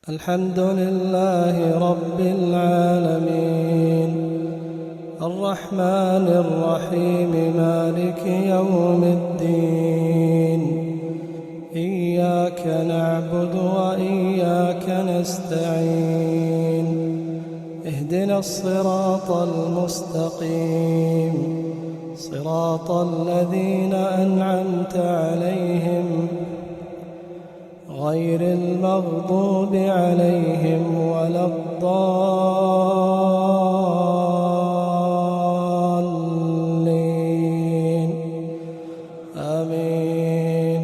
الحمد لله رب العالمين الرحمن الرحيم مالك يوم الدين إياك نعبد وإياك نستعين اهدنا الصراط المستقيم صراط الذين أنعمت عليهم غير المغضوب عليهم ولا الضالين آمين.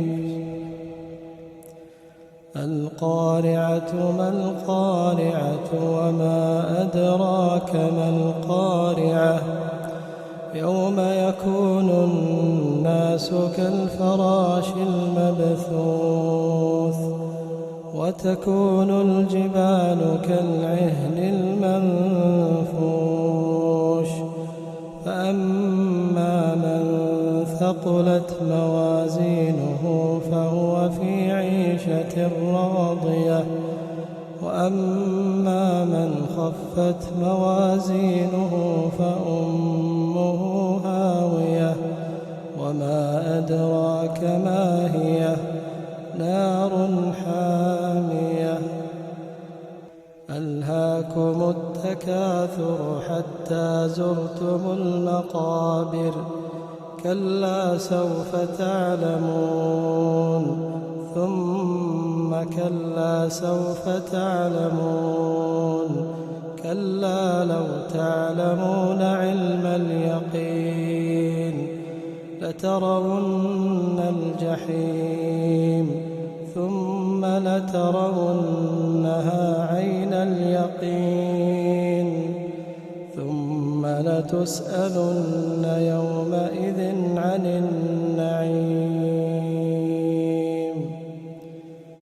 القارعة ما القارعة وما أدراك ما القارعة يوم يكون الناس كالفراش المبثوث وتكون الجبال كالعهن المنفوش فأما من ثقلت موازينه فهو في عيشة راضية وأما من خفت موازينه فأمه هاوية وما أدراك ما هي نار حامية. ألهاكم التكاثر حتى زرتم المقابر كلا سوف تعلمون ثم كلا سوف تعلمون كلا لو تعلمون علم اليقين لترون الجحيم ثم لترونها عين اليقين ثم لتسألن يومئذ عن النعيم.